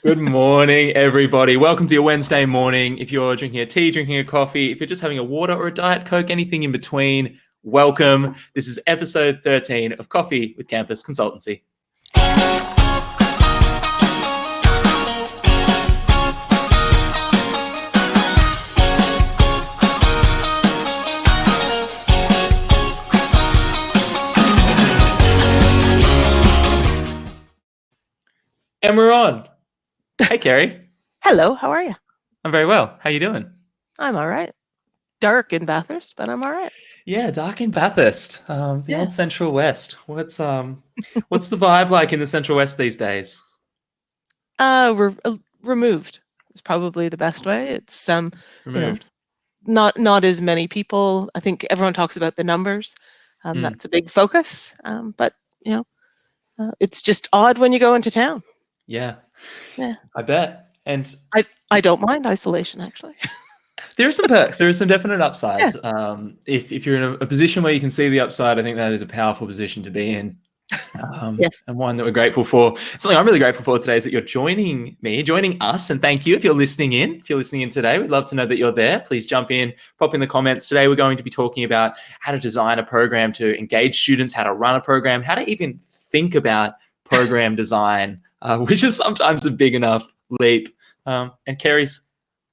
Good morning, everybody. Welcome to your Wednesday morning. If you're drinking a tea, drinking a coffee, if you're just having a water or a Diet Coke, anything in between, welcome. This is episode 13 of Coffee with Campus Consultancy. And we're on. Hey, Kerry. Hello, how are you? I'm very well. How you doing? I'm all right. Dark in Bathurst, but I'm all right. Yeah, dark in Bathurst, the old Central West. What's the vibe like in the Central West these days? Removed is probably the best way. It's Removed. Not as many people. I think everyone talks about the numbers. That's a big focus. But it's just odd when you go into town. Yeah, Yeah, I bet. And I don't mind isolation, actually. there are some perks. There are some definite upsides. Yeah. If you're in a position where you can see the upside, I think that is a powerful position to be in. Yes. And one that we're grateful for. Something I'm really grateful for today is that you're joining us, and thank you if you're listening in. If you're listening in today, we'd love to know that you're there. Please jump in, pop in the comments. Today we're going to be talking about how to design a program to engage students, how to run a program, how to even think about program design, which is sometimes a big enough leap. And Kerry's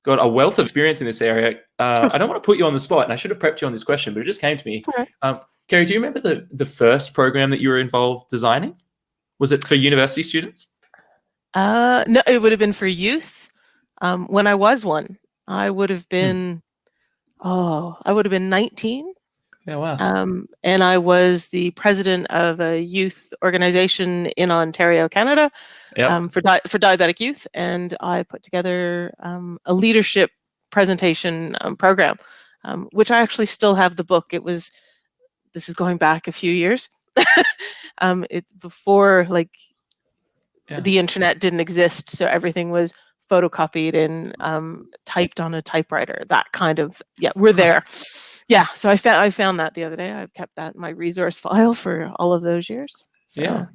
got a wealth of experience in this area. I don't want to put you on the spot, and I should have prepped you on this question, but it just came to me. Right. Kerry, do you remember the first program that you were involved designing? Was it for university students? No, it would have been for youth. When I was one, I would have been, I would have been 19. Yeah, wow. And I was the president of a youth organization in Ontario, Canada, for diabetic youth. And I put together a leadership presentation program, which I actually still have the book. This is going back a few years. It's before the internet didn't exist. So everything was photocopied and typed on a typewriter, that kind of, we're there. Yeah, so I found that the other day. I've kept that in my resource file for all of those years. So,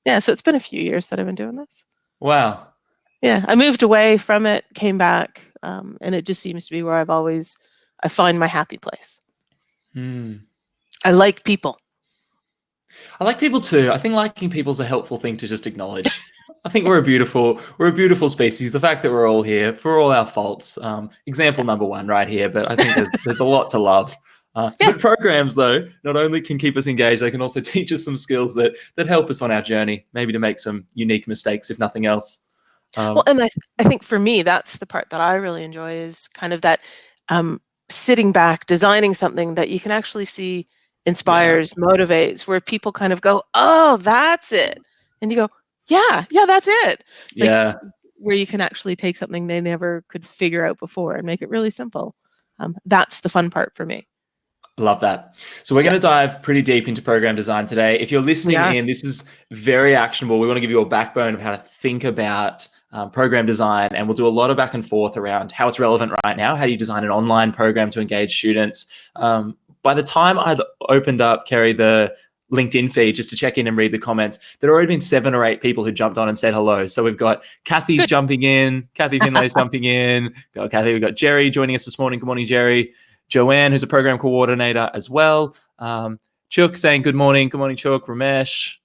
so it's been a few years that I've been doing this. Wow. Yeah, I moved away from it, came back, and it just seems to be where I find my happy place. I like people. I like people too. I think liking people is a helpful thing to just acknowledge. I think we're a beautiful species. The fact that we're all here for all our faults. Example number one right here, but I think there's a lot to love. But programs, though, not only can keep us engaged, they can also teach us some skills that help us on our journey, maybe to make some unique mistakes, if nothing else. Well, and I think for me, that's the part that I really enjoy, is kind of that sitting back, designing something that you can actually see inspires, motivates, where people kind of go, oh, that's it. And you go, yeah, that's it. Where you can actually take something they never could figure out before and make it really simple. That's the fun part for me. Love that. So we're going to dive pretty deep into program design today. If you're listening in, this is very actionable. We want to give you a backbone of how to think about program design, and we'll do a lot of back and forth around how it's relevant right now. How do you design an online program to engage students? By the time I'd opened up, Kerry, the LinkedIn feed just to check in and read the comments, there had already been 7 or 8 people who jumped on and said hello. So we've got Kathy's jumping in, Kathy Finlay's jumping in. Kathy, we've got Jerry joining us this morning. Good morning, Jerry. Joanne, who's a program coordinator as well. Chuk saying good morning. Good morning, Chuk. Ramesh,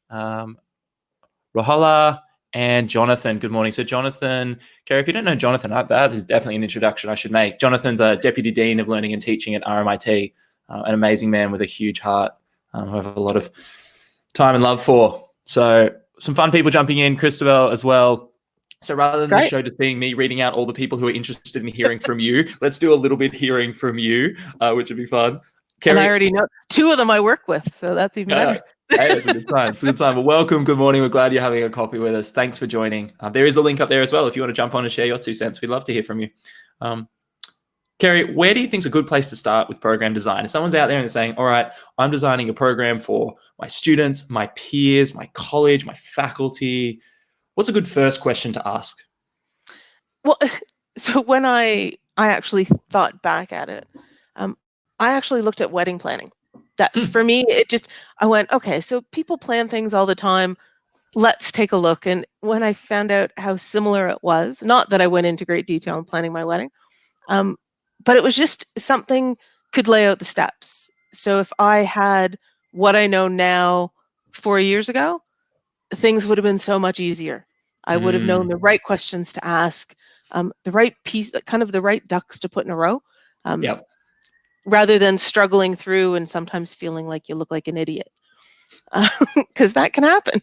Rohala, and Jonathan. Good morning. So Jonathan, Kerry, if you don't know Jonathan, that is definitely an introduction I should make. Jonathan's a Deputy Dean of Learning and Teaching at RMIT. An amazing man with a huge heart, who I have a lot of time and love for. So some fun people jumping in, Christabel as well. So rather than the show just being me reading out all the people who are interested in hearing from you, let's do a little bit hearing from you, which would be fun. Kerry, and I already know 2 of them I work with, so that's even better. Hey, it's a good time. It's a good time. Well, welcome. Good morning. We're glad you're having a coffee with us. Thanks for joining. There is a link up there as well if you want to jump on and share your 2 cents. We'd love to hear from you. Kerry, where do you think is a good place to start with program design? If someone's out there and they're saying, all right, I'm designing a program for my students, my peers, my college, my faculty, what's a good first question to ask? Well, so when I actually thought back at it, I actually looked at wedding planning. That for me, I went, okay, so people plan things all the time. let's take a look. And when I found out how similar it was, not that I went into great detail in planning my wedding, but it was just something could lay out the steps. So if I had what I know now 4 years ago, things would have been so much easier. I would have known the right questions to ask, the right piece, kind of the right ducks to put in a row, rather than struggling through and sometimes feeling like you look like an idiot. Because that can happen.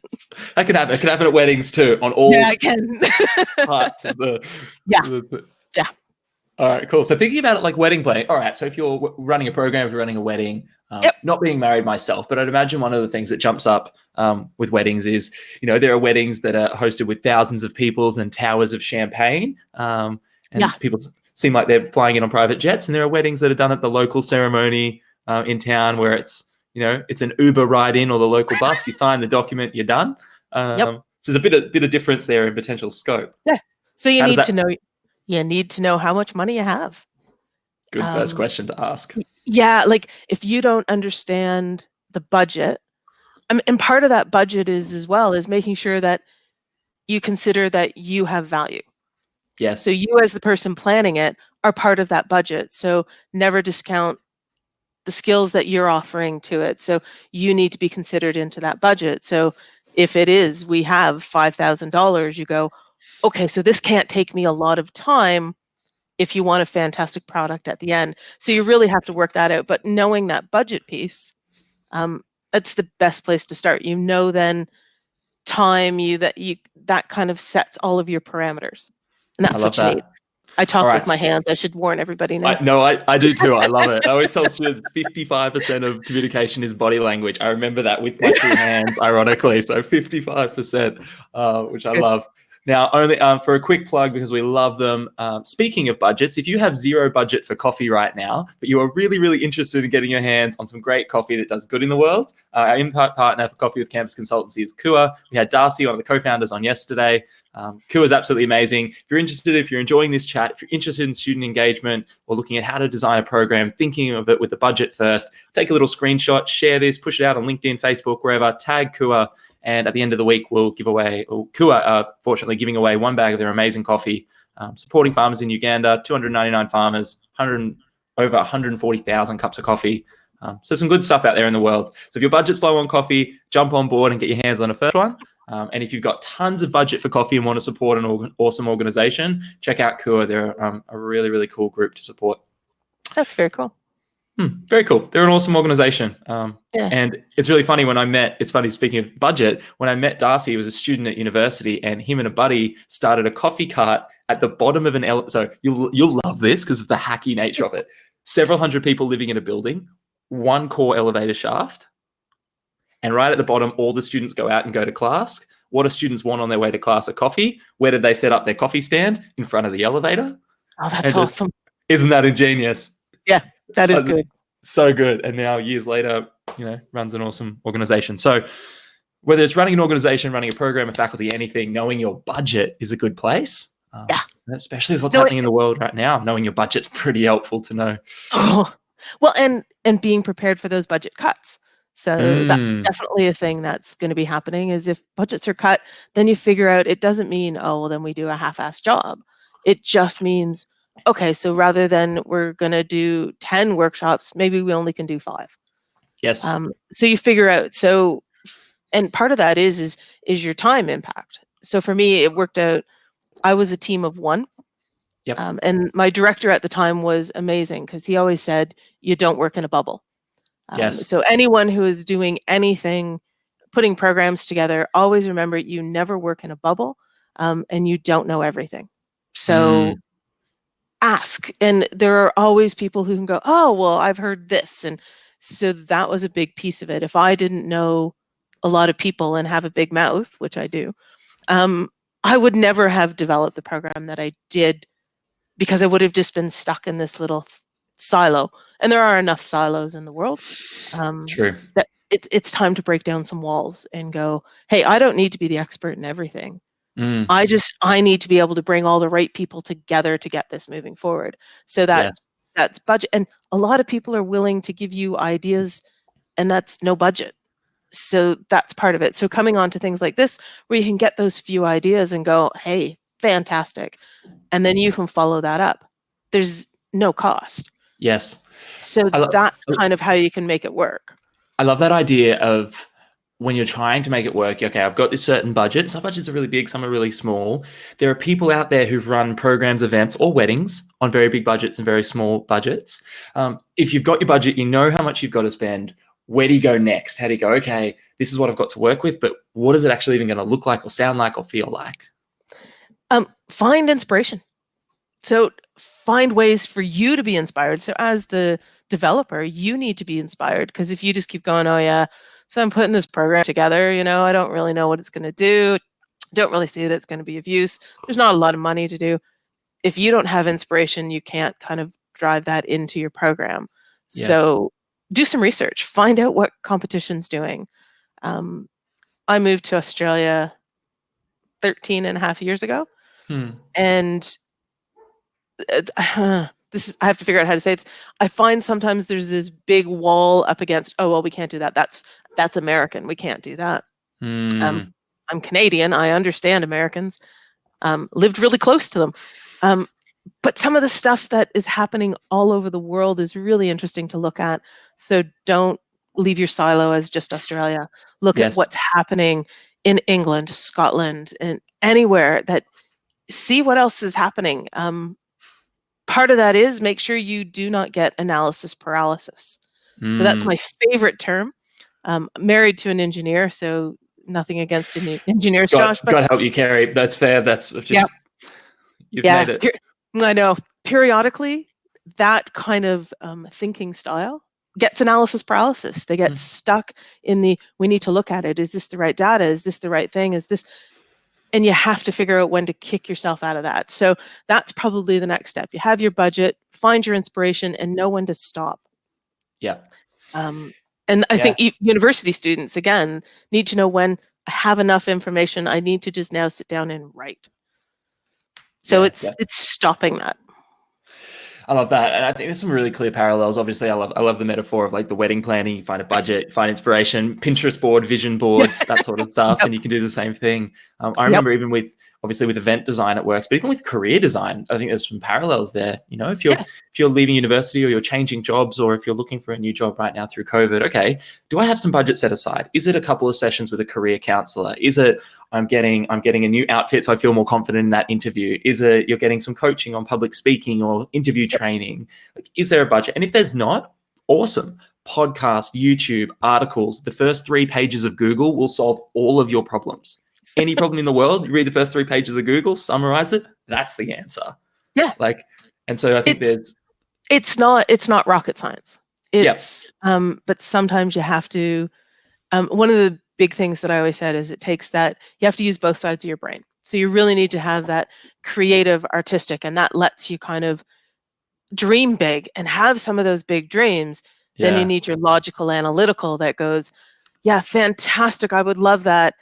That can happen. It can happen at weddings too, on all it can. parts of the... Yeah. All right, cool. So thinking about it like wedding planning. All right, so if you're running a program, if you're running a wedding, not being married myself, but I'd imagine one of the things that jumps up with weddings is, there are weddings that are hosted with thousands of people and towers of champagne, and people seem like they're flying in on private jets, and there are weddings that are done at the local ceremony in town where it's, it's an Uber ride in or the local bus. You sign the document, you're done. So there's a bit of difference there in potential scope. Yeah. So you need to know. You need to know how much money you have. Good first question to ask. Yeah, like if you don't understand the budget, and part of that budget is making sure that you consider that you have value. Yes. So you as the person planning it are part of that budget. So never discount the skills that you're offering to it. So you need to be considered into that budget. So if it is, we have $5,000, you go, okay, so this can't take me a lot of time if you want a fantastic product at the end. So you really have to work that out. But knowing that budget piece, that's the best place to start. Then time, that kind of sets all of your parameters. And that's what you need. I talk with my hands. I should warn everybody now. I do too. I love it. I always tell students 55% of communication is body language. I remember that with my two hands, ironically. So 55%, which I love. Now, only for a quick plug, because we love them. Speaking of budgets, if you have zero budget for coffee right now, but you are really, really interested in getting your hands on some great coffee that does good in the world, our impact partner for Coffee with Campus Consultancy is Kua. We had Darcy, one of the co-founders, on yesterday. Kua is absolutely amazing. If you're enjoying this chat, if you're interested in student engagement or looking at how to design a program, thinking of it with the budget first, take a little screenshot, share this, push it out on LinkedIn, Facebook, wherever, tag Kua. And at the end of the week, we'll give away, Kua fortunately giving away one bag of their amazing coffee, supporting farmers in Uganda, 299 farmers, over 140,000 cups of coffee. So some good stuff out there in the world. So if your budget's low on coffee, jump on board and get your hands on a first one. And if you've got tons of budget for coffee and want to support an awesome organization, check out Kua. They're a really, really cool group to support. That's very cool. Very cool. They're an awesome organization. And it's really funny speaking of budget, when I met Darcy, he was a student at university, and him and a buddy started a coffee cart at the bottom of an elevator. So you'll love this because of the hacky nature of it. Several hundred people living in a building, one core elevator shaft. And right at the bottom, all the students go out and go to class. What do students want on their way to class? A coffee. Where did they set up their coffee stand? In front of the elevator. Oh, that's awesome. Isn't that ingenious? Yeah, that is good. So good. And now years later, runs an awesome organization. So whether it's running an organization, running a program, a faculty, anything, knowing your budget is a good place. Especially with what's happening in the world right now. Knowing your budget's pretty helpful to know. Oh, well, and being prepared for those budget cuts. So that's definitely a thing that's going to be happening, is if budgets are cut, then you figure out it doesn't mean, then we do a half-assed job. It just means, okay, so rather than we're going to do 10 workshops, maybe we only can do 5. Yes. So you figure out, and part of that is your time impact. So for me, it worked out. I was a team of 1. Yep. And my director at the time was amazing because he always said, you don't work in a bubble. Yes. So anyone who is doing anything, putting programs together, always remember you never work in a bubble, and you don't know everything. So ask. And there are always people who can go, oh, well, I've heard this. And so that was a big piece of it. If I didn't know a lot of people and have a big mouth, which I do, I would never have developed the program that I did, because I would have just been stuck in this little silo. And there are enough silos in the world. True. That it's time to break down some walls and go, hey, I don't need to be the expert in everything. I need to be able to bring all the right people together to get this moving forward. So that's budget. And a lot of people are willing to give you ideas, and that's no budget. So that's part of it. So coming on to things like this, where you can get those few ideas and go, hey, fantastic. And then you can follow that up. There's no cost. Yes. So that's kind of how you can make it work. I love that idea of when you're trying to make it work, okay, I've got this certain budget. Some budgets are really big, some are really small. There are people out there who've run programs, events, or weddings on very big budgets and very small budgets. If you've got your budget, you know how much you've got to spend. Where do you go next? How do you go, okay, this is what I've got to work with, but what is it actually even going to look like or sound like or feel like? Find inspiration. So find ways for you to be inspired. So as the developer, you need to be inspired, because if you just keep going, oh yeah, so I'm putting this program together, I don't really know what it's going to do. Don't really see that it's going to be of use. There's not a lot of money to do. If you don't have inspiration, you can't kind of drive that into your program. Yes. So do some research, find out what competition's doing. I moved to Australia 13 and a half years ago. And this is, I have to figure out how to say this. I find sometimes there's this big wall up against, oh, well, we can't do that. That's American. We can't do that. I'm Canadian. I understand Americans. Lived really close to them. But some of the stuff that is happening all over the world is really interesting to look at. So don't leave your silo as just Australia. Look at what's happening in England, Scotland, and anywhere that see what else is happening. Part of that is make sure you do not get analysis paralysis. So that's my favorite term. Married to an engineer, so nothing against engineers, Josh. But God help you, Carrie. That's fair. That's just you've made it. I know. Periodically, that kind of thinking style gets analysis paralysis. They get stuck in we need to look at it. Is this the right data? Is this the right thing? Is this? And you have to figure out when to kick yourself out of that. So that's probably the next step. You have your budget, find your inspiration, and know when to stop. Yeah. And I think university students, again, need to know when I have enough information. I need to just now sit down and write. So it's stopping that. I love that. And I think there's some really clear parallels. Obviously, I love the metaphor of like the wedding planning. You find a budget, you find inspiration, Pinterest board, vision boards, that sort of stuff. And you can do the same thing. I remember even with event design, it works, but even with career design, I think there's some parallels there. If you're leaving university or you're changing jobs, or if you're looking for a new job right now through COVID, okay, do I have some budget set aside? Is it a couple of sessions with a career counselor? Is it I'm getting a new outfit so I feel more confident in that interview? Is it you're getting some coaching on public speaking or interview training? Like, is there a budget? And if there's not, awesome. Podcast, YouTube, articles, the first 3 pages of Google will solve all of your problems. Any problem in the world, you read the first 3 pages of Google, summarize it, that's the answer. Yeah. And so I think it's not rocket science. But sometimes you have to, one of the big things that I always said is you have to use both sides of your brain. So you really need to have that creative, artistic, and that lets you kind of dream big and have some of those big dreams. Then you need your logical, analytical that goes, yeah, fantastic. I would love that.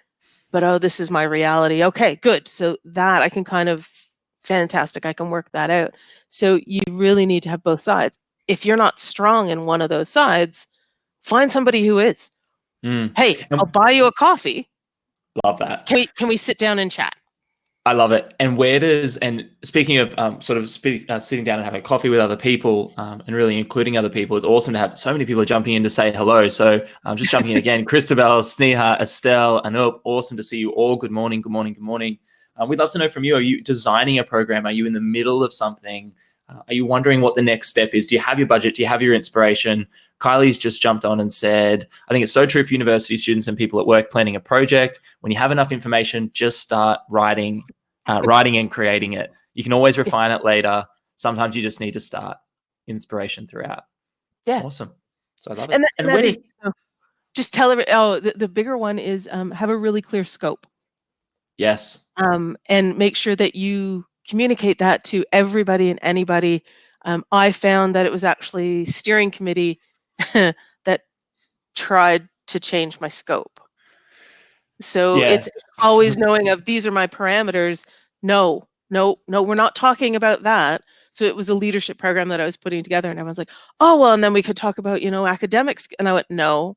But, this is my reality. Okay, good. So that I can kind of, fantastic. I can work that out. So you really need to have both sides. If you're not strong in one of those sides, find somebody who is. Hey, I'll buy you a coffee. Love that. Can we sit down and chat? I love it. And speaking of sitting down and having coffee with other people and really including other people, it's awesome to have so many people jumping in to say hello. So I'm just jumping in again. Christabel, Sneha, Estelle, Anup, awesome to see you all. Good morning, good morning, good morning. We'd love to know from you, are you designing a program? Are you in the middle of something? Are you wondering what the next step is? Do you have your budget? Do you have your inspiration? Kylie's just jumped on and said, I think it's so true for university students and people at work planning a project. When you have enough information, just start writing and creating it. You can always refine it later. Sometimes you just need to start. Inspiration throughout. Yeah. Awesome. So I love it. Just tell the bigger one is have a really clear scope. Yes. And make sure that you communicate that to everybody and anybody. I found that it was actually steering committee that tried to change my scope. So it's always knowing of these are my parameters. No, we're not talking about that. So it was a leadership program that I was putting together, and everyone's like, oh, well, and then we could talk about, academics. And I went, no,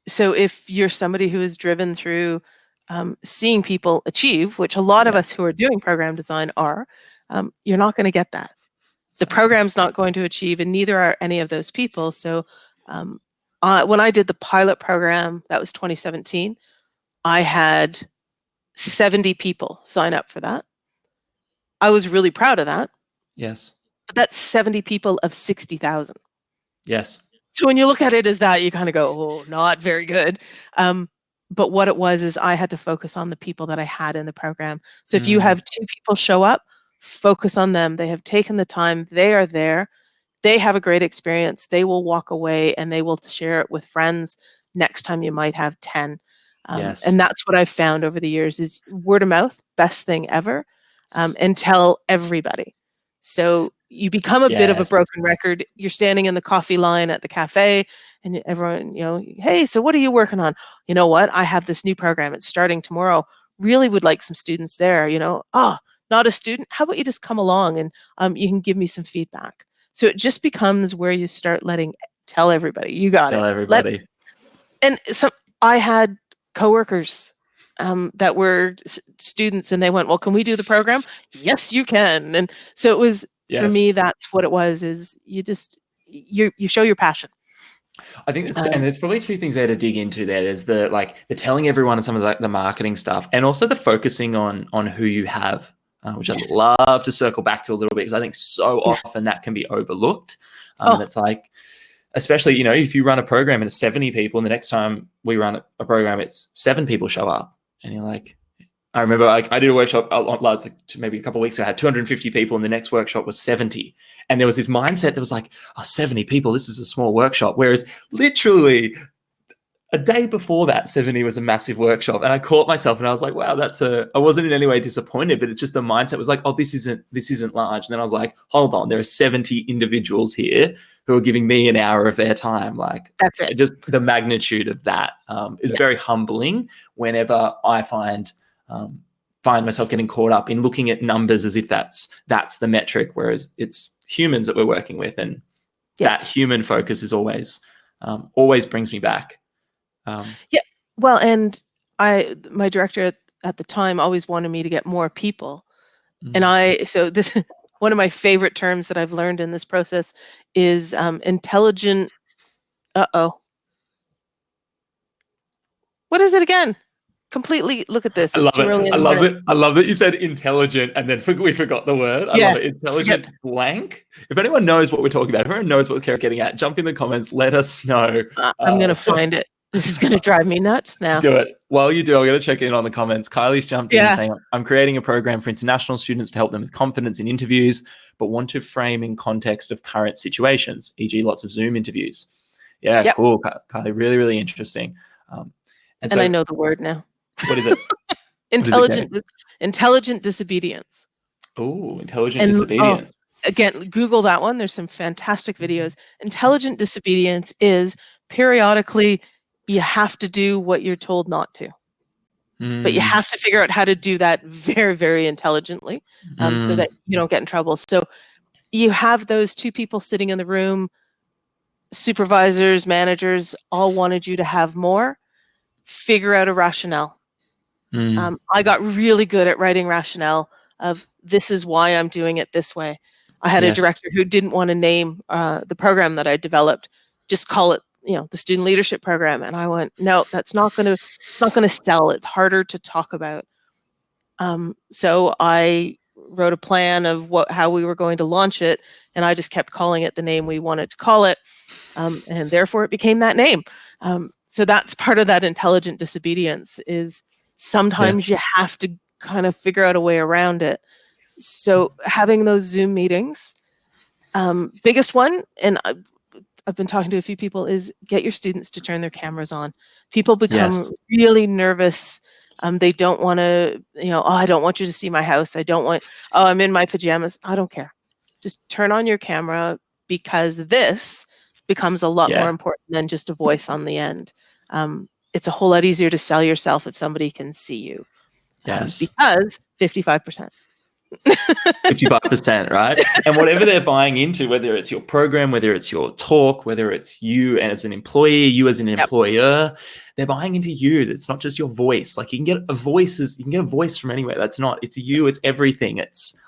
So if you're somebody who is driven through seeing people achieve, which a lot of us who are doing program design are, you're not going to get that. The program's not going to achieve, and neither are any of those people. So when I did the pilot program, that was 2017, I had 70 people sign up for that. I was really proud of that. Yes. But that's 70 people of 60,000. Yes. So when you look at it as that, you kind of go, oh, not very good. But what it was is I had to focus on the people that I had in the program. So if you have 2 people show up, focus on them. They have taken the time. They are there. They have a great experience. They will walk away and they will share it with friends. Next time you might have 10. And that's what I've found over the years is word of mouth, best thing ever, and tell everybody. So you become a bit of a broken record. You're standing in the coffee line at the cafe and everyone, hey, so what are you working on? You know what? I have this new program. It's starting tomorrow. Really would like some students there, not a student. How about you just come along and you can give me some feedback. So it just becomes where you start tell everybody, you got it. Tell everybody. I had coworkers that were students and they went, well, can we do the program? Yes, you can. And so it was, for me, that's what it was, is you show your passion. I think and there's probably 2 things there to dig into there. There's the telling everyone and some of the marketing stuff, and also the focusing on who you have, which I'd love to circle back to a little bit, because I think so often that can be overlooked. It's like, especially, if you run a program and it's 70 people and the next time we run a program, it's 7 people show up. And you're like, I remember I did a workshop maybe a couple of weeks ago, I had 250 people and the next workshop was 70. And there was this mindset that was like, 70 people, this is a small workshop. Whereas literally a day before that, 70 was a massive workshop. And I caught myself and I was like, wow, I wasn't in any way disappointed, but it's just the mindset was like, oh, this isn't large. And then I was like, hold on, there are 70 individuals here who are giving me an hour of their time. Like, that's it. Just the magnitude of that is very humbling whenever I find myself getting caught up in looking at numbers as if that's the metric, whereas it's humans that we're working with, and that human focus is always brings me back. Well, and my director at the time always wanted me to get more people, and so this one of my favorite terms that I've learned in this process is intelligent. What is it again? Completely look at this. I love it. I love that you said intelligent and then we forgot the word. I love it. Intelligent blank. If anyone knows what we're talking about, if anyone knows what Kara's getting at, jump in the comments. Let us know. I'm going to find it. This is going to drive me nuts now. Do it. While you do, I'm going to check in on the comments. Kylie's jumped in saying, I'm creating a program for international students to help them with confidence in interviews, but want to frame in context of current situations, e.g. lots of Zoom interviews. Yeah, cool. Kylie, really, really interesting. And I know the word now. What is it? Intelligent disobedience. Oh, intelligent disobedience. Again, Google that one. There's some fantastic videos. Intelligent disobedience is periodically you have to do what you're told not to. But you have to figure out how to do that very, very intelligently so that you don't get in trouble. So you have those 2 people sitting in the room, supervisors, managers, all wanted you to have more. Figure out a rationale. I got really good at writing rationale of this is why I'm doing it this way. I had a director who didn't want to name the program that I developed, just call it, the student leadership program. And I went, no, it's not going to sell. It's harder to talk about. So I wrote a plan of how we were going to launch it. And I just kept calling it the name we wanted to call it. And therefore it became that name. So that's part of that intelligent disobedience is sometimes you have to kind of figure out a way around it. So having those Zoom meetings, biggest one, and I've been talking to a few people, is get your students to turn their cameras on. People become really nervous. They don't want to, I don't want you to see my house. I'm in my pajamas. I don't care. Just turn on your camera, because this becomes a lot more important than just a voice on the end. It's a whole lot easier to sell yourself if somebody can see you. Because 55%. 55%, right? And whatever they're buying into, whether it's your program, whether it's your talk, whether it's you as an employee, you as an employer, they're buying into you. It's not just your voice. Like you can get a voice from anywhere. It's you, it's everything.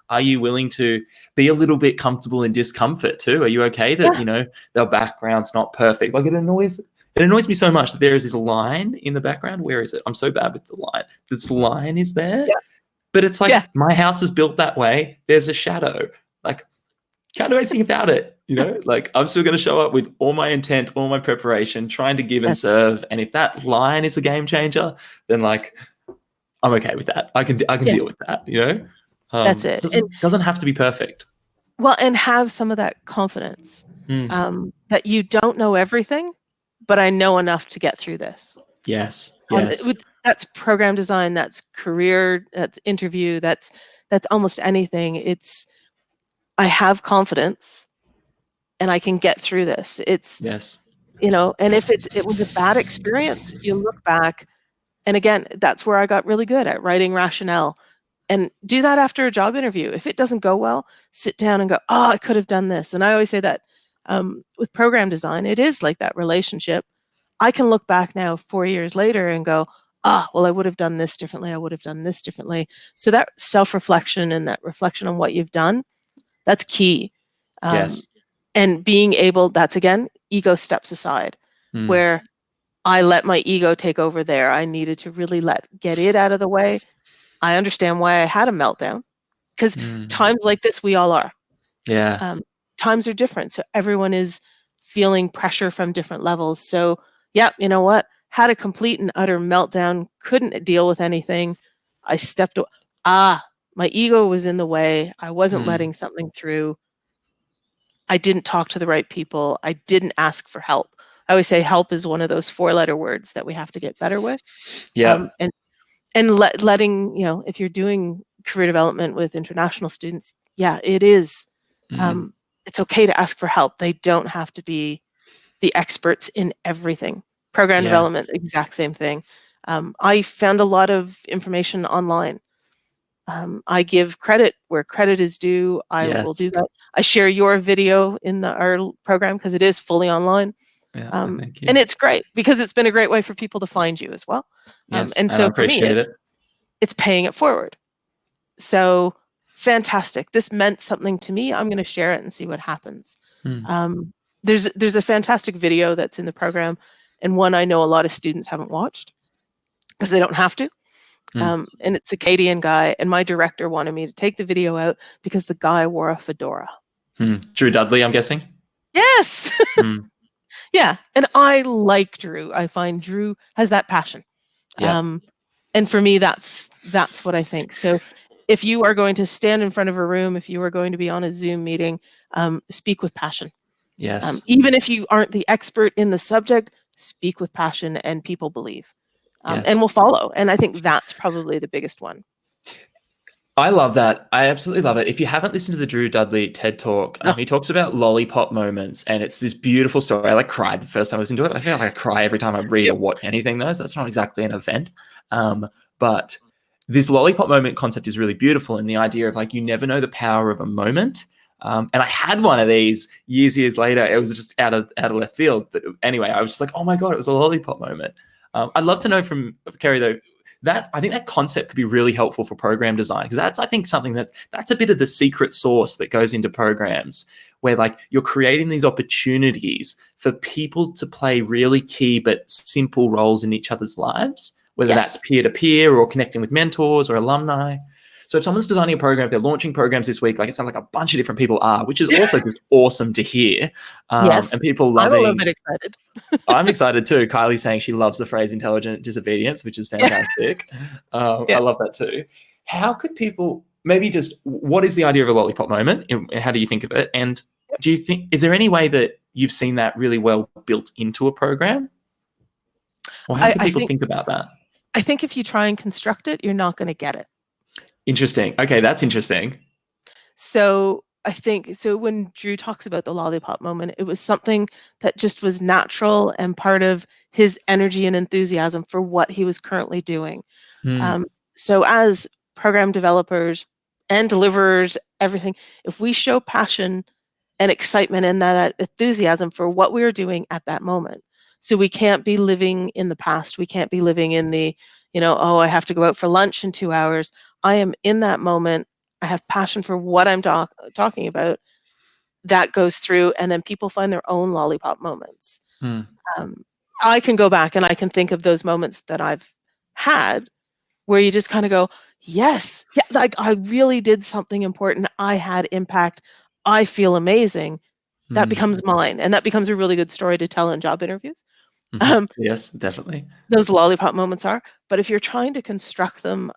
Are you willing to be a little bit comfortable in discomfort too? Are you okay that, their background's not perfect? Like it annoys me so much that there is this line in the background. Where is it? I'm so bad with the line. This line is there. Yeah. But it's like my house is built that way. There's a shadow. Like, can't do anything about it. Like I'm still going to show up with all my intent, all my preparation, trying to give and serve. And if that line is a game changer, then like I'm okay with that. I can deal with that. That's it. Doesn't have to be perfect. Well, and have some of that confidence that you don't know everything, but I know enough to get through this. Yes. That's program design, that's career, that's interview, that's almost anything. I have confidence and I can get through this. And if it was a bad experience, you look back, and again, that's where I got really good at writing rationale. And do that after a job interview. If it doesn't go well, sit down and go, I could have done this. And I always say that with program design, it is like that relationship. I can look back now 4 years later and go, well, I would have done this differently. I would have done this differently. So that self-reflection and that reflection on what you've done, that's key. Yes. And being able, that's again, ego steps aside, where I let my ego take over there. I needed to really get it out of the way. I understand why I had a meltdown, because times like this, we all are. Yeah. Times are different. So everyone is feeling pressure from different levels. So yeah, you know what? Had a complete and utter meltdown, couldn't deal with anything. I stepped away. My ego was in the way. I wasn't letting something through. I didn't talk to the right people. I didn't ask for help. I always say help is one of those 4-letter words that we have to get better with. Yeah. And letting, if you're doing career development with international students, it is. It's okay to ask for help. They don't have to be the experts in everything. Program development, exact same thing. I found a lot of information online. I give credit where credit is due. I will do that. I share your video in our program because it is fully online. Thank you. And it's great because it's been a great way for people to find you as well. And so for me, it's paying it forward. So fantastic. This meant something to me. I'm going to share it and see what happens. There's a fantastic video that's in the program, and one I know a lot of students haven't watched because they don't have to. And it's a Canadian guy, and my director wanted me to take the video out because the guy wore a fedora. Drew Dudley, I'm guessing? Yes. Yeah. And I like Drew. I find Drew has that passion. And for me, that's what I think. So if you are going to stand in front of a room, if you are going to be on a Zoom meeting, speak with passion. Yes. Even if you aren't the expert in the subject, speak with passion and people believe. And will follow. And I think that's probably the biggest one. I love that. I absolutely love it. If you haven't listened to the Drew Dudley TED Talk, he talks about lollipop moments, and it's this beautiful story. I cried the first time I listened to it. I feel like I cry every time I read or watch anything, though. So that's not exactly an event. But this lollipop moment concept is really beautiful, and the idea of you never know the power of a moment. And I had one of these years later. It was just out of left field. But anyway, I was just like, oh my God, it was a lollipop moment. I'd love to know from Kerry, though, that I think that concept could be really helpful for program design, because that's, I think, something that's a bit of the secret sauce that goes into programs, where you're creating these opportunities for people to play really key but simple roles in each other's lives, whether that's peer-to-peer or connecting with mentors or alumni. So if someone's designing a program, if they're launching programs this week, it sounds like a bunch of different people are, which is also just awesome to hear. And people loving. I'm a little bit excited. I'm excited too. Kylie's saying she loves the phrase intelligent disobedience, which is fantastic. I love that too. How could people, maybe just, what is the idea of a lollipop moment? How do you think of it? And do you think, is there any way that you've seen that really well built into a program? Or how do people think about that? I think if you try and construct it, you're not going to get it. Interesting. Okay, that's interesting. So I think, when Drew talks about the lollipop moment, it was something that just was natural and part of his energy and enthusiasm for what he was currently doing. So as program developers, and deliverers, everything, if we show passion and excitement and that enthusiasm for what we are doing at that moment. So we can't be living in the past. We can't be living in the, oh, I have to go out for lunch in 2 hours. I am in that moment. I have passion for what I'm talking about. That goes through, and then people find their own lollipop moments. I can go back and I can think of those moments that I've had where you just kind of go, yes, yeah, like I really did something important. I had impact. I feel amazing. That becomes mine, and that becomes a really good story to tell in job interviews. Yes, definitely. Those lollipop moments are, but if you're trying to construct them,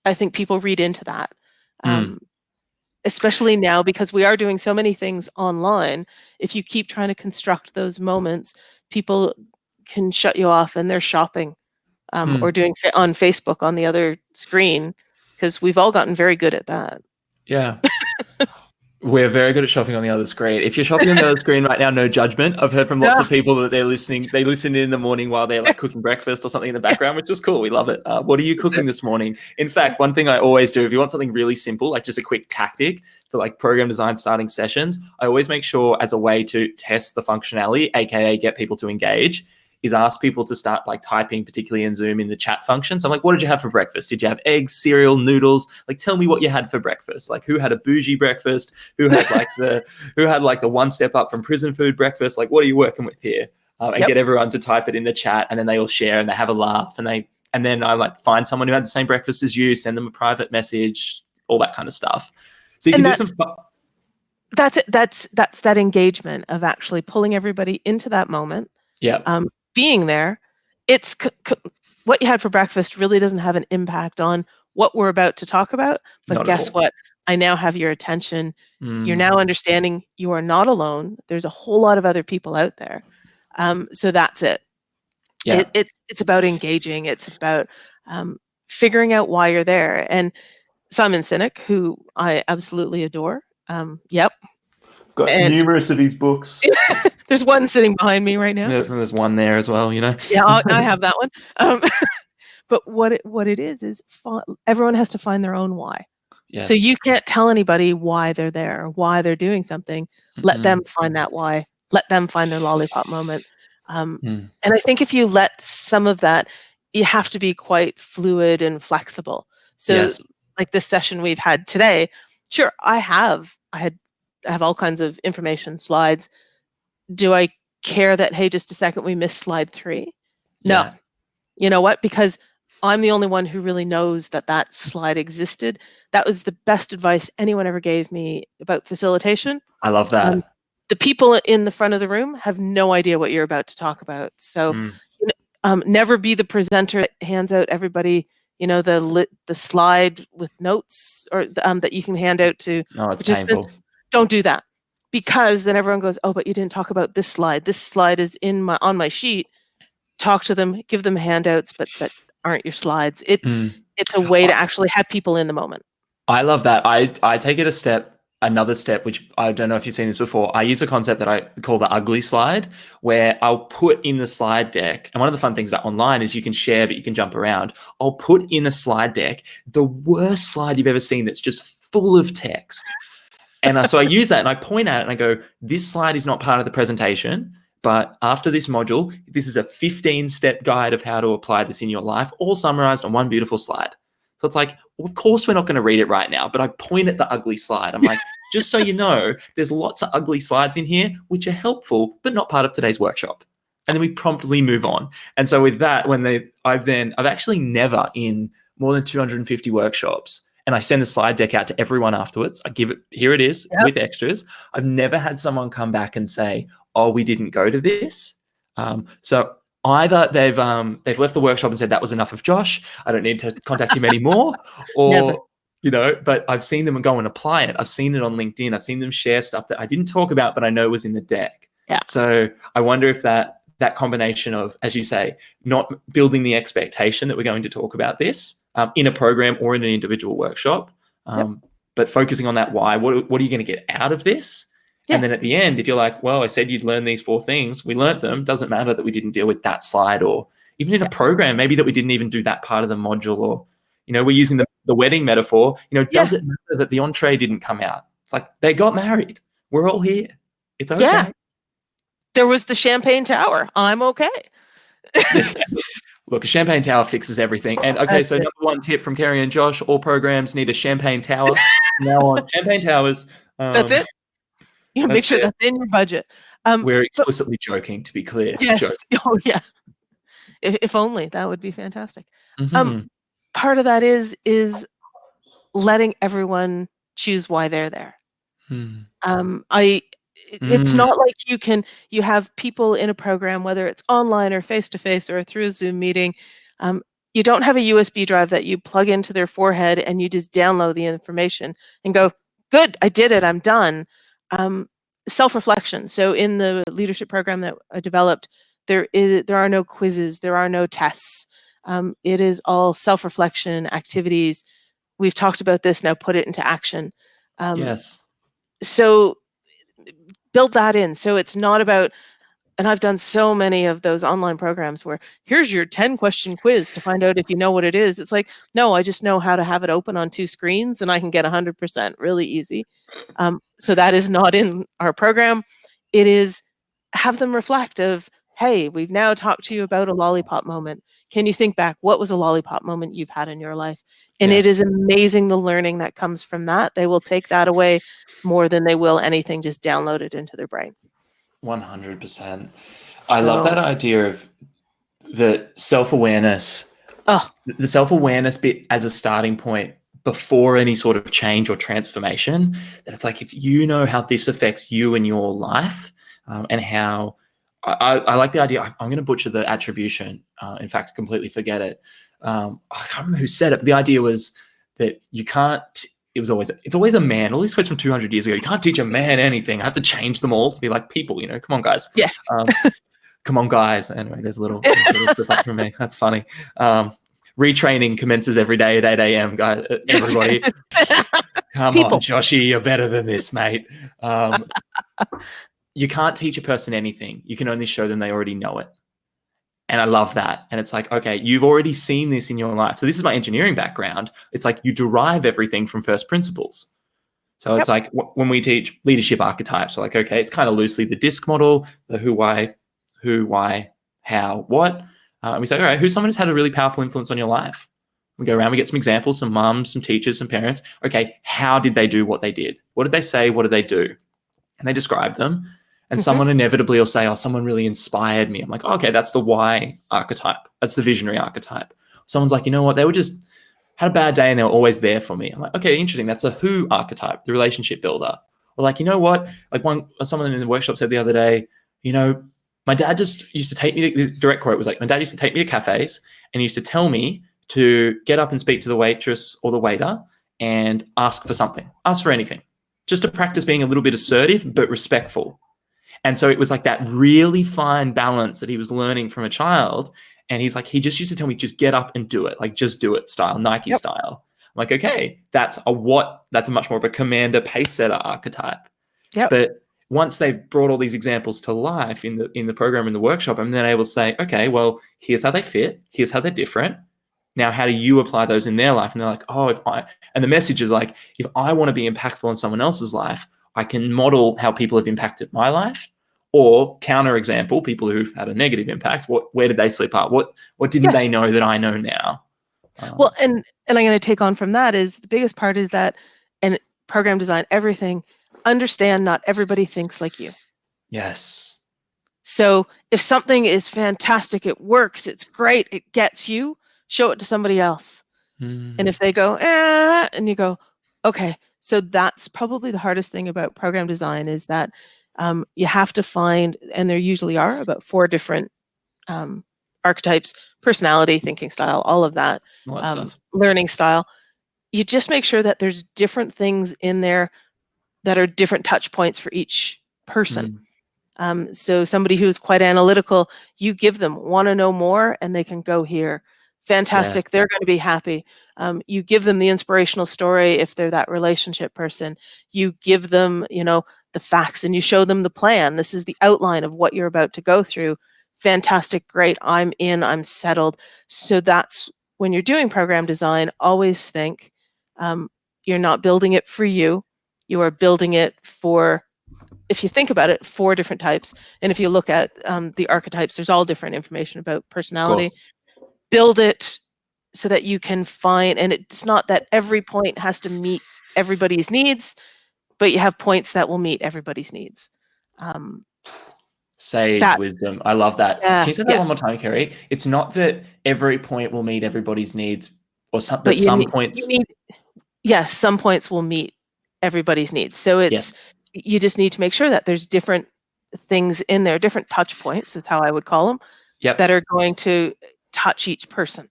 I think people read into that. Especially now, because we are doing so many things online. If you keep trying to construct those moments, people can shut you off and they're shopping or doing on Facebook on the other screen, because we've all gotten very good at that. Yeah. We're very good at shopping on the other screen. If you're shopping on the other screen right now, no judgment. I've heard from lots of people that they're listening. They listen in the morning while they're like cooking breakfast or something in the background, which is cool. We love it. What are you cooking this morning? In fact, one thing I always do, if you want something really simple, like just a quick tactic for like program design starting sessions, I always make sure, as a way to test the functionality, aka get people to engage, is ask people to start like typing, particularly in Zoom, in the chat function. So I'm like, what did you have for breakfast? Did you have eggs, cereal, noodles? Like, tell me what you had for breakfast. Like, who had a bougie breakfast? Who had like the one step up from prison food breakfast? Like, what are you working with here? And get everyone to type it in the chat, and then they all share and they have a laugh, and then I like find someone who had the same breakfast as you, send them a private message, all that kind of stuff. So you can do some. That's it. That's that engagement of actually pulling everybody into that moment. Yeah. Being there, it's what you had for breakfast really doesn't have an impact on what we're about to talk about. But guess what? I now have your attention. You're now understanding you are not alone. There's a whole lot of other people out there. So that's it. Yeah. It's about engaging. It's about figuring out why you're there. And Simon Sinek, who I absolutely adore. Got numerous of his books. There's one sitting behind me right now. Yeah, there's one there as well, Yeah, I have that one. But what it is everyone has to find their own why. Yes. So you can't tell anybody why they're there, why they're doing something. Let them find that why. Let them find their lollipop moment. And I think if you let some of that, you have to be quite fluid and flexible. So like this session we've had today, sure, I have all kinds of information slides. Do I care that, hey, just a second, we missed slide 3? No. Yeah. You know what? Because I'm the only one who really knows that slide existed. That was the best advice anyone ever gave me about facilitation. I love that. The people in the front of the room have no idea what you're about to talk about. So never be the presenter that hands out everybody, the slide with notes or that you can hand out to participants. Painful. Don't do that, because then everyone goes, oh, but you didn't talk about this slide. This slide is on my sheet. Talk to them, give them handouts, but that aren't your slides. It's a way to actually have people in the moment. I love that. I take it another step, which I don't know if you've seen this before. I use a concept that I call the ugly slide, where I'll put in the slide deck. And one of the fun things about online is you can share, but you can jump around. I'll put in a slide deck, the worst slide you've ever seen that's just full of text. And so I use that and I point at it and I go, this slide is not part of the presentation, but after this module, this is a 15-step guide of how to apply this in your life, all summarized on one beautiful slide. So it's like, well, of course, we're not going to read it right now, but I point at the ugly slide. I'm like, just so you know, there's lots of ugly slides in here, which are helpful, but not part of today's workshop. And then we promptly move on. And so with that, I've actually never in more than 250 workshops, and I send the slide deck out to everyone afterwards. I give it, here it is with extras. I've never had someone come back and say, oh, we didn't go to this. So either they've left the workshop and said that was enough of Josh, I don't need to contact him anymore, or, but I've seen them go and apply it. I've seen it on LinkedIn. I've seen them share stuff that I didn't talk about, but I know was in the deck. Yeah. So I wonder if that combination of, as you say, not building the expectation that we're going to talk about this in a program or in an individual workshop, but focusing on that why. What are you going to get out of this? Yeah. And then at the end, if you're like, well, I said you'd learn these 4 things, we learnt them. Doesn't matter that we didn't deal with that slide, or even in a program, maybe that we didn't even do that part of the module, or, we're using the the wedding metaphor, does Yeah. it matter that the entree didn't come out? It's like, they got married. We're all here. It's okay. Yeah. There was the champagne tower. I'm okay. Look, a champagne tower fixes everything. And okay, That's so it. number one tip from Kerry and Josh, all programs need a champagne tower. From now on, champagne towers. That's it. Yeah, make sure that's in your budget. We're explicitly joking, to be clear. Yes. Joke. Oh, yeah. If only, that would be fantastic. Mm-hmm. Part of that is letting everyone choose why they're there. It's not like you have people in a program, whether it's online or face-to-face or through a Zoom meeting. You don't have a USB drive that you plug into their forehead and you just download the information and go, good, I did it, I'm done. Self-reflection. So in the leadership program that I developed, there are no quizzes, there are no tests. It is all self-reflection activities. We've talked about this, now put it into action. Yes. So build that in. So it's not about, and I've done so many of those online programs where here's your 10-question quiz to find out if you know what it is. It's like, no, I just know how to have it open on 2 screens and I can get 100% really easy. So that is not in our program. It is have them reflect of, hey, we've now talked to you about a lollipop moment. Can you think back? What was a lollipop moment you've had in your life? And It is amazing the learning that comes from that. They will take that away more than they will anything just downloaded into their brain. 100%. I love that idea of the self-awareness. The self-awareness bit as a starting point before any sort of change or transformation. That it's like, if you know how this affects you and your life, and how I like the idea. I'm going to butcher the attribution. In fact, completely forget it. I can't remember who said it, but the idea was that you can't. It's always a man. All these quotes from 200 years ago. You can't teach a man anything. I have to change them all to be like people. Come on, guys. Yes. Come on, guys. Anyway, there's a little slip up from me. That's funny. Retraining commences every day at 8 a.m. Guys, everybody. Come on, Joshy, you're better than this, mate. You can't teach a person anything. You can only show them they already know it. And I love that. And it's like, okay, you've already seen this in your life. So this is my engineering background. It's like you derive everything from first principles. So it's like when we teach leadership archetypes, we're like, okay, it's kind of loosely the DISC model, the who, why, how, what. And we say, all right, who's someone who's had a really powerful influence on your life? We go around, we get some examples, some mums, some teachers, some parents. Okay, how did they do what they did? What did they say? What did they do? And they describe them. And someone inevitably will say, oh, someone really inspired me. I'm like, oh, okay, that's the why archetype. That's the visionary archetype. Someone's like, you know what? They were just had a bad day and they were always there for me. I'm like, okay, interesting. That's a who archetype, the relationship builder. Or like, you know what? Like someone in the workshop said the other day, my dad just used to take me to, the direct quote was like, my dad used to take me to cafes and he used to tell me to get up and speak to the waitress or the waiter and ask for something, ask for anything, just to practice being a little bit assertive but respectful. And so it was like that really fine balance that he was learning from a child. And he's like, he just used to tell me, just get up and do it. Like, just do it style, Nike style. I'm like, okay, that's a much more of a commander pace setter archetype. Yep. But once they've brought all these examples to life in the program, in the workshop, I'm then able to say, okay, well, here's how they fit. Here's how they're different. Now, how do you apply those in their life? And they're like, and the message is like, if I want to be impactful in someone else's life, I can model how people have impacted my life. Or counter example, people who've had a negative impact. Where did they slip up? What didn't they know that I know now? Well, and I'm going to take on from that is the biggest part is that, and program design, everything, understand not everybody thinks like you. Yes. So if something is fantastic, it works, it's great, it gets you, show it to somebody else. And if they go, and you go, okay. So that's probably the hardest thing about program design is that you have to find, and there usually are about 4 different archetypes: personality, thinking style, all of that, learning style. You just make sure that there's different things in there that are different touch points for each person. So somebody who's quite analytical, you give them want to know more and they can go here. Fantastic. They're going to be happy. You give them the inspirational story if they're that relationship person. You give them, the facts and you show them the plan. This is the outline of what you're about to go through. Fantastic. Great. I'm in. I'm settled. So that's when you're doing program design, always think You're not building it for you. You are building it for, if you think about it, 4 different types. And if you look at the archetypes, there's all different information about personality. Build it so that you can find, and it's not that every point has to meet everybody's needs, but you have points that will meet everybody's needs. Sage wisdom. I love that. Can you say that one more time, Kerry? It's not that every point will meet everybody's needs, or some, but some points. Yes, some points will meet everybody's needs. So it's, you just need to make sure that there's different things in there, different touch points, is how I would call them, that are going to touch each person.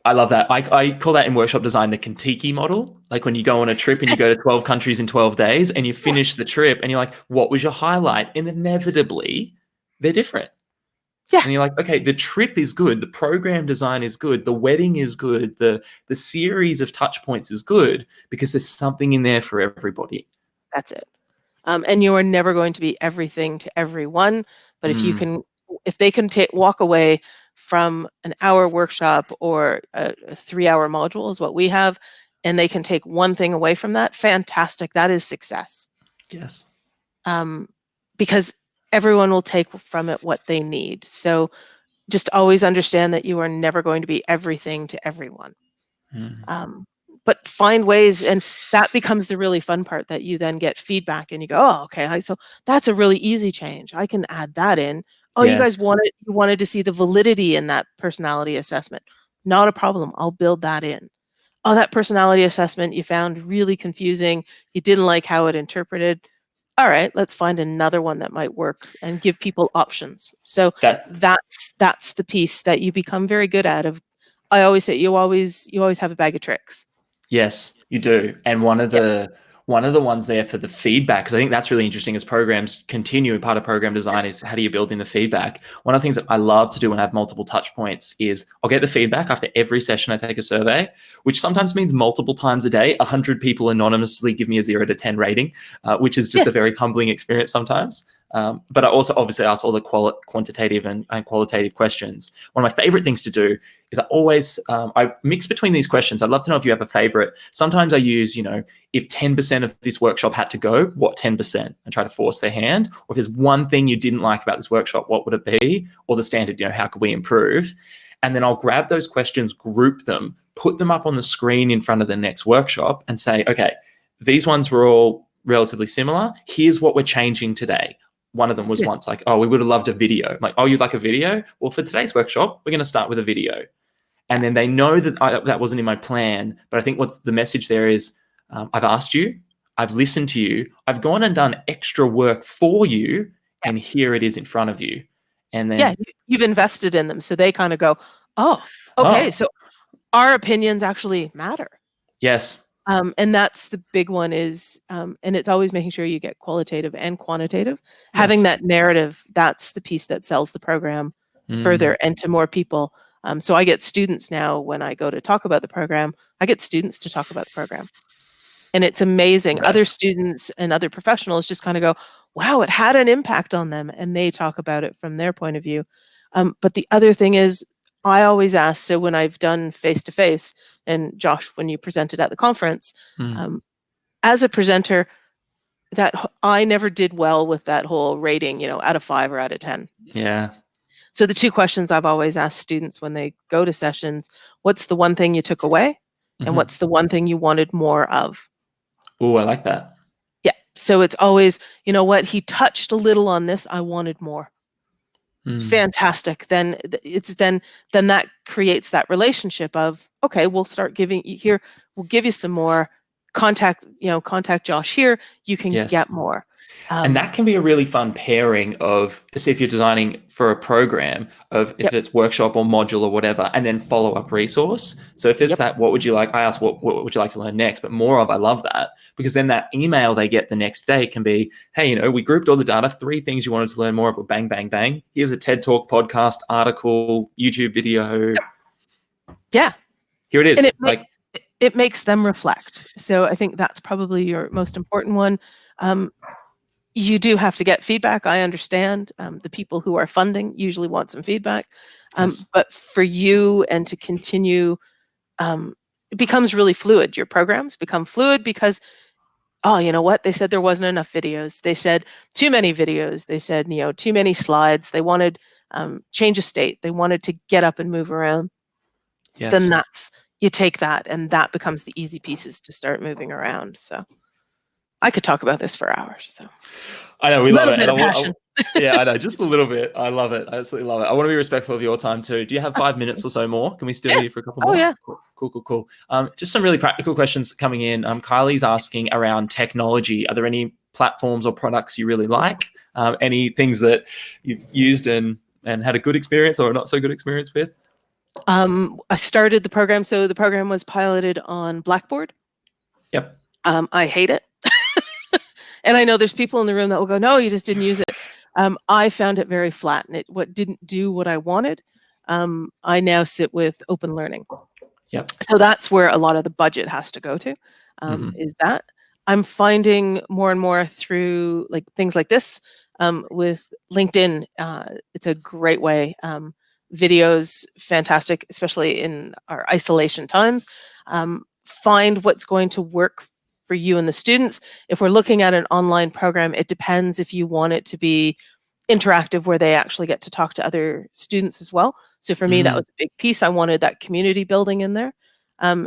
I love that. I call that in workshop design the Kentucky model. Like when you go on a trip and you go to 12 countries in 12 days and you finish the trip and you're like, what was your highlight? And inevitably, they're different. Yeah. And you're like, okay, the trip is good. The program design is good. The wedding is good. The series of touch points is good because there's something in there for everybody. That's it. And you are never going to be everything to everyone. But if you can, if they can walk away from an hour workshop or a 3-hour module is what we have, and they can take one thing away from that, fantastic. That is success. Yes. Because everyone will take from it what they need. So just always understand that you are never going to be everything to everyone. But find ways, and that becomes the really fun part, that you then get feedback and you go, oh, okay, so that's a really easy change. I can add that in. Oh, you guys wanted to see the validity in that personality assessment. Not a problem. I'll build that in. Oh, that personality assessment you found really confusing. You didn't like how it interpreted. All right, let's find another one that might work and give people options. So that's the piece that you become very good at. I always say you always have a bag of tricks. Yes, you do. And one of the ones there for the feedback, because I think that's really interesting as programs continue. Part of program design is how do you build in the feedback? One of the things that I love to do when I have multiple touch points is I'll get the feedback after every session. I take a survey, which sometimes means multiple times a day. 100 people anonymously give me a 0 to 10 rating, which is just a very humbling experience sometimes. But I also obviously ask all the quantitative and qualitative questions. One of my favorite things to do is I always, I mix between these questions. I'd love to know if you have a favorite. Sometimes I use, if 10% of this workshop had to go, what 10%? And try to force their hand. Or if there's one thing you didn't like about this workshop, what would it be? Or the standard, how could we improve? And then I'll grab those questions, group them, put them up on the screen in front of the next workshop and say, okay, these ones were all relatively similar. Here's what we're changing today. One of them was once like, oh, we would have loved a video. I'm like, oh, you'd like a video? Well, for today's workshop, we're going to start with a video. And then they know that that wasn't in my plan. But I think what's the message there is, I've asked you, I've listened to you, I've gone and done extra work for you, and here it is in front of you. And then you've invested in them. So they kind of go, oh, okay, so our opinions actually matter. Yes. And that's the big one is, and it's always making sure you get qualitative and quantitative. Having that narrative, that's the piece that sells the program further and to more people. So I get students now when I go to talk about the program, I get students to talk about the program. And it's amazing. Other students and other professionals just kind of go, wow, it had an impact on them. And they talk about it from their point of view. But the other thing is, I always ask, so when I've done face-to-face, and Josh, when you presented at the conference, as a presenter, that I never did well with that whole rating, out of 5 or out of 10. Yeah. So the 2 questions I've always asked students when they go to sessions, what's the one thing you took away? And what's the one thing you wanted more of? Oh, I like that. Yeah. So it's always, what, he touched a little on this, I wanted more. Fantastic. Then that creates that relationship of, okay, we'll start giving you here, we'll give you some more, contact Josh here, you can get more. And that can be a really fun pairing of, say if you're designing for a program of if it's workshop or module or whatever, and then follow up resource. So if it's that, what would you like? I asked, what would you like to learn next? But more of, I love that, because then that email they get the next day can be, hey, we grouped all the data, 3 things you wanted to learn more of, bang, bang, bang. Here's a TED Talk, podcast, article, YouTube video. Yeah. Here it is. And it makes them reflect. So I think that's probably your most important one. You do have to get feedback. I understand the people who are funding usually want some feedback, but for you and to continue it becomes really fluid. Your programs become fluid because, oh, you know what? They said there wasn't enough videos. They said too many videos. They said, too many slides. They wanted change of state. They wanted to get up and move around. Yes. Then you take that, and that becomes the easy pieces to start moving around. So I could talk about this for hours. So I know we love it. Passion. Yeah, I know, just a little bit. I love it. I absolutely love it. I want to be respectful of your time too. Do you have 5 minutes or so more? Can we still hear for a couple more? Oh yeah. Cool. Just some really practical questions coming in. Kylie's asking around technology. Are there any platforms or products you really like? Any things that you've used and had a good experience or a not so good experience with? I started the program. So the program was piloted on Blackboard. Yep. I hate it. And I know there's people in the room that will go, no, you just didn't use it. I found it very flat, and it didn't do what I wanted. I now sit with Open Learning. Yep. So that's where a lot of the budget has to go to, is that. I'm finding more and more through things like this with LinkedIn. It's a great way. Videos, fantastic, especially in our isolation times. Find what's going to work for you and the students. If we're looking at an online program, it depends if you want it to be interactive where they actually get to talk to other students as well. So for me, that was a big piece. I wanted that community building in there.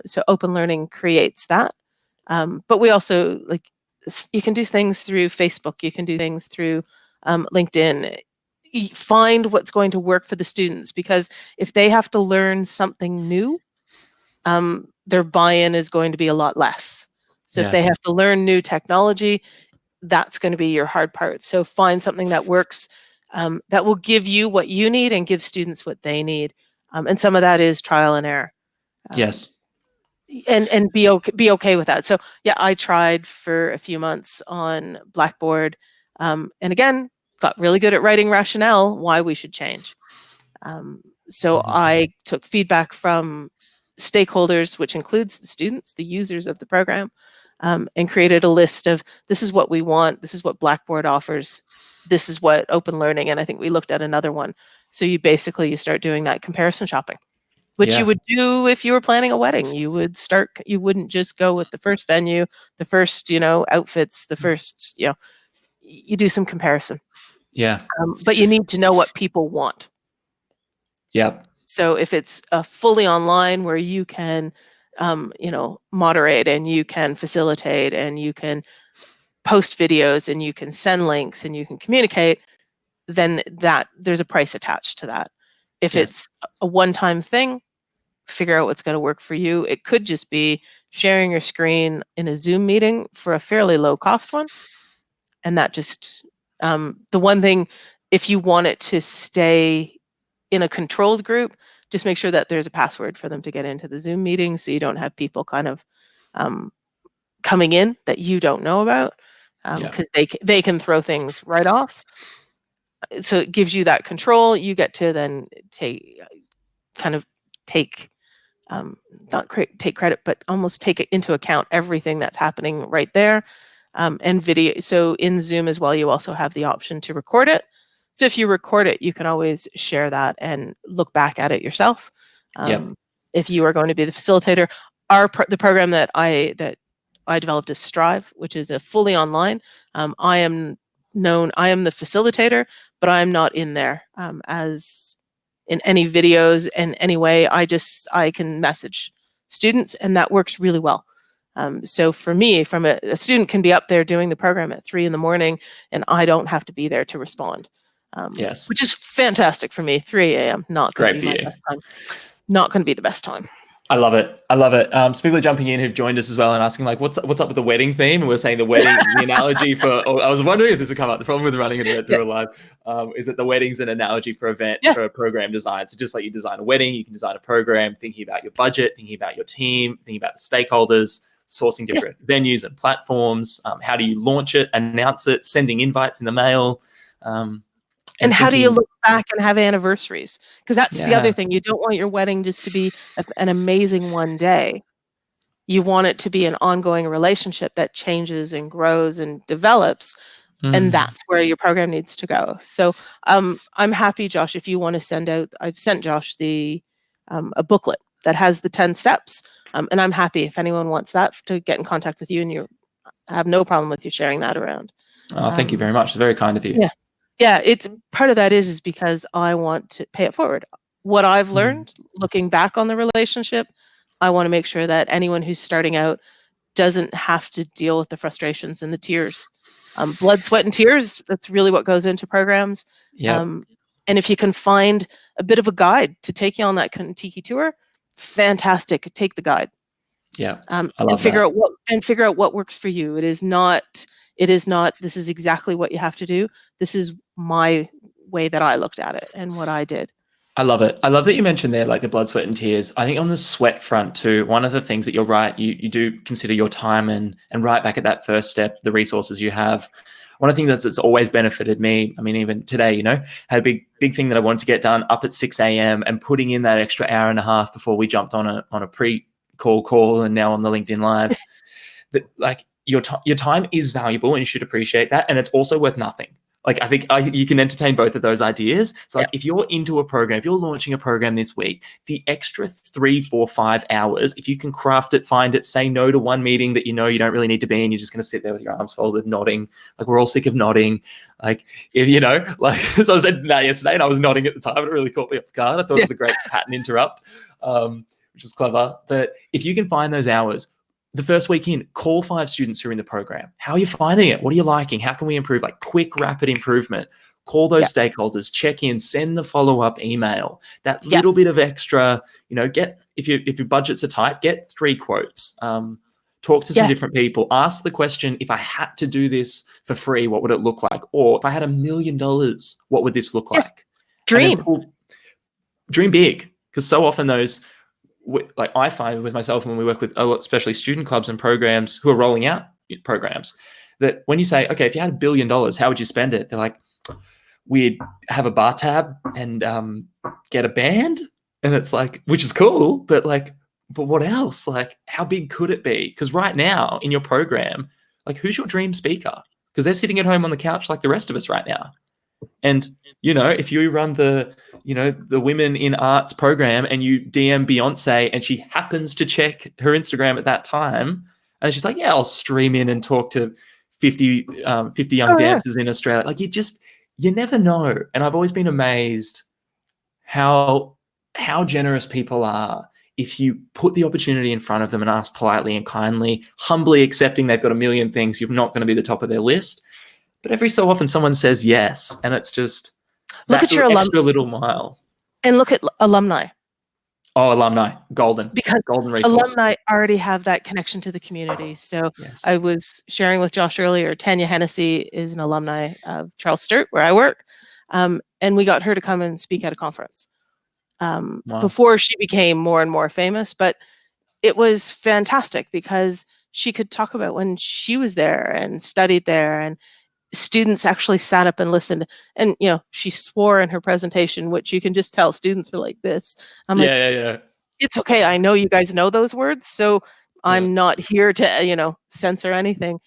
So Open Learning creates that. But we also, you can do things through Facebook, you can do things through LinkedIn. Find what's going to work for the students, because if they have to learn something new, their buy-in is going to be a lot less. So if they have to learn new technology, that's going to be your hard part. So find something that works, that will give you what you need and give students what they need. And some of that is trial and error. Yes. And be okay with that. So yeah, I tried for a few months on Blackboard, and again, got really good at writing rationale why we should change. So I took feedback from stakeholders, which includes the students, the users of the program, and created a list of, this is what we want, this is what Blackboard offers, this is what Open Learning, and I think we looked at another one. So you start doing that comparison shopping, which you would do if you were planning a wedding. You wouldn't just go with the first venue, the first, outfits, the first, you do some comparison. Yeah. But you need to know what people want. Yep. So if it's a fully online where you can, moderate and you can facilitate and you can post videos and you can send links and you can communicate, then there's a price attached to that. If it's a one-time thing, figure out what's going to work for you. It could just be sharing your screen in a Zoom meeting for a fairly low cost one. And that just, the one thing, if you want it to stay in a controlled group, just make sure that there's a password for them to get into the Zoom meeting, so you don't have people kind of coming in that you don't know about, because they can throw things right off. So it gives you that control. You get to then take not take credit, but almost take it into account everything that's happening right there. And video. So in Zoom as well, you also have the option to record it. So if you record it, you can always share that and look back at it yourself. If you are going to be the facilitator, the program that I developed is Strive, which is a fully online. I am the facilitator, but I'm not in there as in any videos in any way. I can message students, and that works really well. So for me, from a student can be up there doing the program at 3 a.m, and I don't have to be there to respond. Which is fantastic for me. 3 a.m. not going to be my best time. Not going to be the best time. I love it. Some people are jumping in who've joined us as well and asking what's up with the wedding theme? And we're saying the wedding, the analogy for. I was wondering if this would come up. The problem with running an event through a live is that the wedding's an analogy for for program design. So just like you design a wedding, you can design a program, thinking about your budget, thinking about your team, thinking about the stakeholders, sourcing different venues and platforms. How do you launch it, announce it, sending invites in the mail. And how do you look back and have anniversaries? Because that's the other thing. You don't want your wedding just to be an amazing one day. You want it to be an ongoing relationship that changes and grows and develops. And that's where your program needs to go. So I'm happy, Josh, if you want to send out, I've sent Josh a booklet that has the 10 steps And I'm happy if anyone wants that to get in contact with you, and I have no problem with you sharing that around. Oh, thank you very much. It's very kind of you. Yeah. Yeah, it's part of that is because I want to pay it forward. What I've learned looking back on the relationship, I want to make sure that anyone who's starting out doesn't have to deal with the frustrations and the tears. Blood, sweat, and tears, that's really what goes into programs. Yep. And if you can find a bit of a guide to take you on that Contiki tour, fantastic. Take the guide. Yeah. I love and figure out what works for you. It is not this is exactly what you have to do. This is my way that I looked at it and what I did. I love it. I love that you mentioned there, like the blood, sweat, and tears. I think on the sweat front too, one of the things that you're right, you do consider your time and right back at that first step, the resources you have. One of the things that's always benefited me, I mean, even today, had a big thing that I wanted to get done up at 6 a.m. and putting in that extra hour and a half before we jumped on a pre-call and now on the LinkedIn Live. That like your time is valuable and you should appreciate that. And it's also worth nothing. Like I think you can entertain both of those ideas. So like if you're into a program, if you're launching a program this week, the extra 3, 4, 5 hours, if you can craft it, find it, say no to one meeting that you don't really need to be in, you're just going to sit there with your arms folded, nodding. Like we're all sick of nodding. Like if so I said that yesterday and I was nodding at the time. It really caught me off guard. I thought it was a great pattern interrupt, which is clever. But if you can find those hours, the first week in, call 5 students who are in the program. How are you finding it? What are you liking? How can we improve? Like quick, rapid improvement. Call those stakeholders, check in, send the follow-up email. That little bit of extra, get if your budgets are tight, get 3 quotes. Talk to some different people. Ask the question, if I had to do this for free, what would it look like? Or if I had $1 million, what would this look like? Dream big, because so often those, like I find with myself when we work with especially student clubs and programs who are rolling out programs, that when you say, okay, if you had $1 billion, how would you spend it? They're like, we'd have a bar tab and get a band. And it's like, which is cool, but what else? Like, how big could it be? Because right now in your program, like, who's your dream speaker? Because they're sitting at home on the couch like the rest of us right now. And, if you run the Women in Arts program and you DM Beyonce and she happens to check her Instagram at that time and she's like, yeah, I'll stream in and talk to 50 young dancers in Australia. Like you never know. And I've always been amazed how generous people are if you put the opportunity in front of them and ask politely and kindly, humbly accepting they've got a million things, you're not going to be the top of their list. But every so often someone says yes, and it's just look at your extra little mile. And look at alumni. Oh, alumni, golden. Because golden resource. Alumni already have that connection to the community. So I was sharing with Josh earlier, Tanya Hennessy is an alumni of Charles Sturt, where I work. And we got her to come and speak at a conference before she became more and more famous. But it was fantastic because she could talk about when she was there and studied there, and students actually sat up and listened. And, she swore in her presentation, which you can just tell students were like this. I'm like, it's okay. I know you guys know those words. So I'm not here to, censor anything.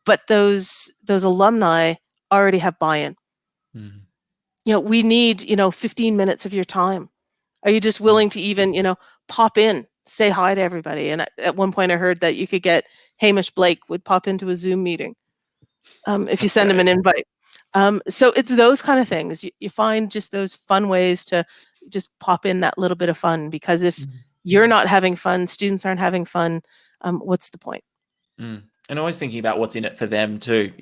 But those alumni already have buy-in. We need, 15 minutes of your time. Are you just willing to even, pop in, say hi to everybody? And at one point I heard that you could get Hamish Blake would pop into a Zoom meeting if you send him an invite. So it's those kind of things. You find just those fun ways to just pop in that little bit of fun, because if you're not having fun, students aren't having fun, what's the point? And always thinking about what's in it for them too.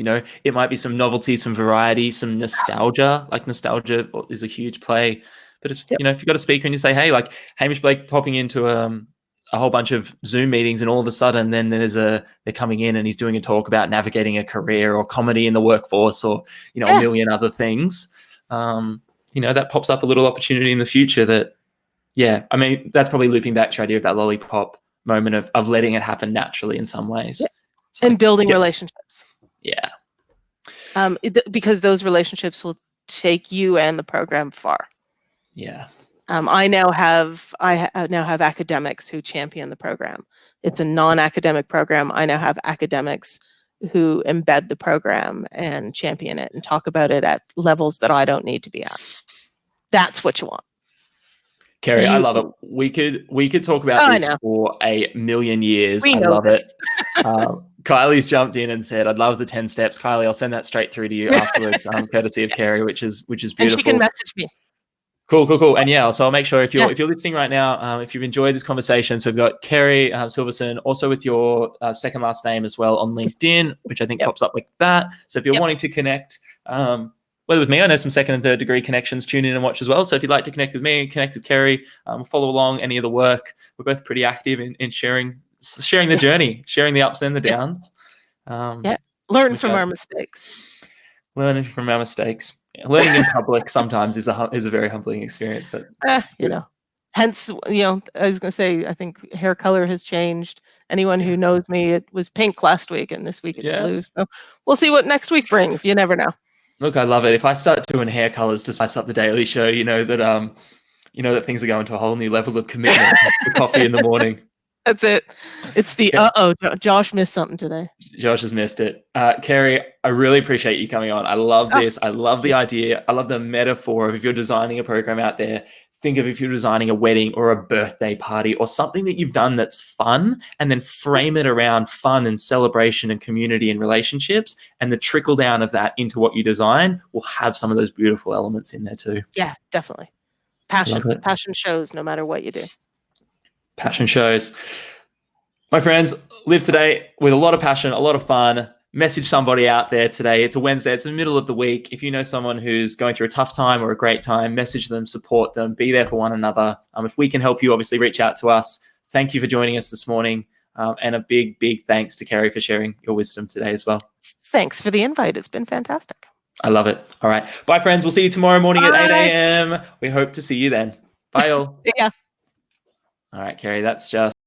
It might be some novelty, some variety, some nostalgia. Like nostalgia is a huge play. But if you've got a speaker and you say, hey, like Hamish Blake popping into a whole bunch of Zoom meetings, and all of a sudden then they're coming in and he's doing a talk about navigating a career or comedy in the workforce or, a million other things. That pops up a little opportunity in the future that, I mean, that's probably looping back to your idea of that lollipop moment of letting it happen naturally in some ways. And building relationships. Because those relationships will take you and the program far. I now have academics who champion the program. It's a non-academic program. I now have academics who embed the program and champion it and talk about it at levels that I don't need to be at. That's what you want. Kerry, I love it. We could talk about this for a million years. I love it. Kylie's jumped in and said, "I'd love the 10 steps." Kylie, I'll send that straight through to you afterwards, courtesy of Kerry, which is beautiful. And she can message me. Cool. And yeah, so I'll make sure if you're listening right now, if you've enjoyed this conversation, so we've got Kerry Silverson, also with your second last name as well on LinkedIn, which I think pops up like that. So if you're wanting to connect, whether with me, I know some second and third degree connections, tune in and watch as well. So if you'd like to connect with me, connect with Kerry, follow along any of the work. We're both pretty active in sharing the journey, sharing the ups and the downs. Learn from our mistakes. Learning from our mistakes. Learning in public sometimes is a very humbling experience, but hence, I was going to say, I think hair color has changed. Anyone who knows me, it was pink last week, and this week it's blue. So we'll see what next week brings. You never know. Look, I love it. If I start doing hair colors to spice up the daily show, you know that things are going to a whole new level of commitment to coffee in the morning. That's it. It's the Josh missed something today. Josh has missed it. Kerry, I really appreciate you coming on. I love this. I love the idea. I love the metaphor of if you're designing a program out there, think of if you're designing a wedding or a birthday party or something that you've done that's fun, and then frame it around fun and celebration and community and relationships, and the trickle down of that into what you design will have some of those beautiful elements in there too. Yeah, definitely. Passion shows no matter what you do. Passion shows. My friends, live today with a lot of passion, a lot of fun. Message somebody out there today. It's a Wednesday. It's the middle of the week. If you know someone who's going through a tough time or a great time, message them, support them, be there for one another. If we can help you, obviously reach out to us. Thank you for joining us this morning. And a big, big thanks to Kerry for sharing your wisdom today as well. Thanks for the invite. It's been fantastic. I love it. All right. Bye, friends. We'll see you tomorrow morning at 8 a.m. We hope to see you then. Bye, all. Yeah. All right, Kerry, that's just